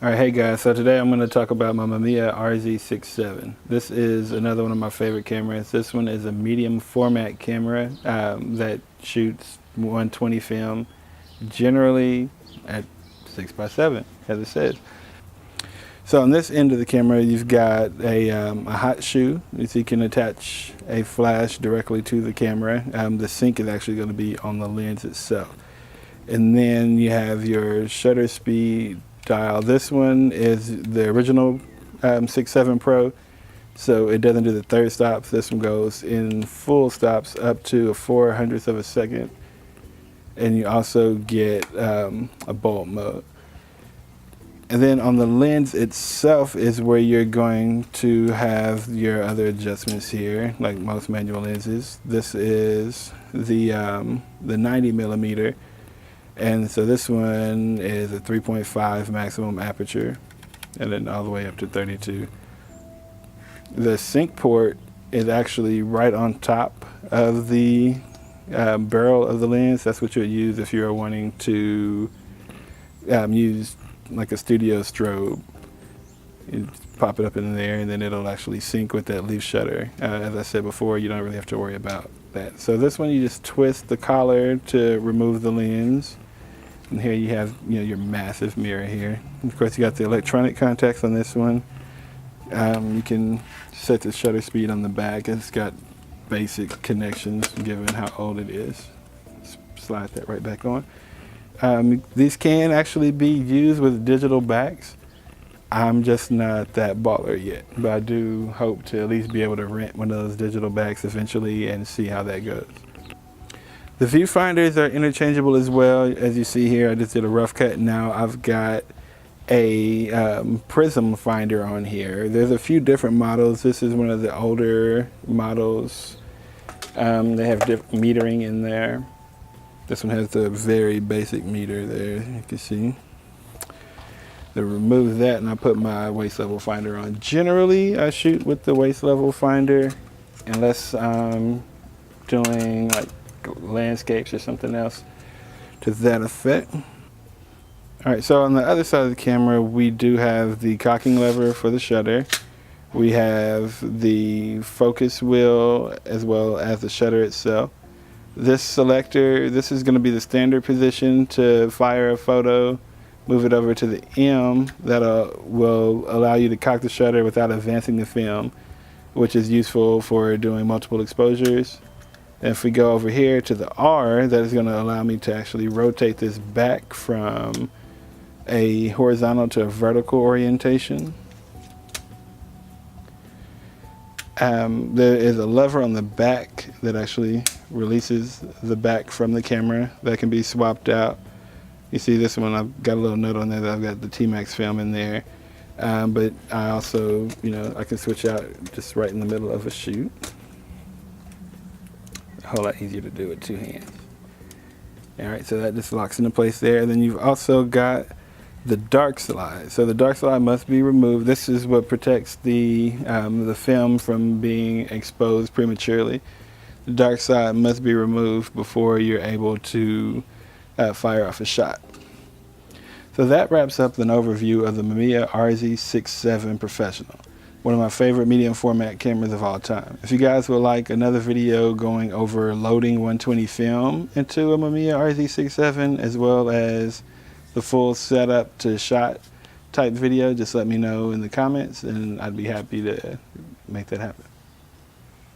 Alright, hey guys, so today I'm going to talk about my Mamiya RZ67. This is another one of my favorite cameras. This one is a medium format camera that shoots 120 film, generally at 6x7, as it says. So on this end of the camera, you've got a hot shoe, so you can attach a flash directly to the camera. The sync is actually going to be on the lens itself. And then you have your shutter speed dial. This one is the original 6.7 Pro, so it doesn't do the third stops. This one goes in full stops up to a 400th of a second, and you also get a bulb mode. And then on the lens itself is where you're going to have your other adjustments here, like most manual lenses. This is the 90 millimeter. And so this one is a 3.5 maximum aperture, and then all the way up to 32. The sync port is actually right on top of the barrel of the lens. That's what you'll use if you're wanting to use like a studio strobe. You pop it up in there, and then it'll actually sync with that leaf shutter. As I said before, you don't really have to worry about that. So this one, you just twist the collar to remove the lens. And here you have, your massive mirror here. And of course, you got the electronic contacts on this one. You can set the shutter speed on the back. It's got basic connections given how old it is. Slide that right back on. These can actually be used with digital backs. I'm just not that baller yet, but I do hope to at least be able to rent one of those digital backs eventually and see how that goes. The viewfinders are interchangeable as well. As you see here, I just did a rough cut. Now I've got a prism finder on here. There's a few different models. This is one of the older models. They have different metering in there. This one has the very basic meter there, you can see. To remove that, and I put my waist level finder on. Generally, I shoot with the waist level finder unless I'm doing like landscapes or something else to that effect. Alright, so on the other side of the camera, we do have the cocking lever for the shutter. We have the focus wheel as well as the shutter itself. This selector, this is going to be the standard position to fire a photo. Move it over to the M, that will allow you to cock the shutter without advancing the film, which is useful for doing multiple exposures. And if we go over here to the R, that is going to allow me to actually rotate this back from a horizontal to a vertical orientation. There is a lever on the back that actually releases the back from the camera that can be swapped out. You see this one, I've got a little note on there that I've got the T-Max film in there. But I also, I can switch out just right in the middle of a shoot. A whole lot easier to do with two hands. Alright, so that just locks into place there. And then you've also got the dark slide. So the dark slide must be removed. This is what protects the film from being exposed prematurely. The dark side must be removed before you're able to fire off a shot. So that wraps up an overview of the Mamiya RZ67 Professional, one of my favorite medium format cameras of all time. If you guys would like another video going over loading 120 film into a Mamiya RZ67 as well as the full setup to shot type video, just let me know in the comments and I'd be happy to make that happen.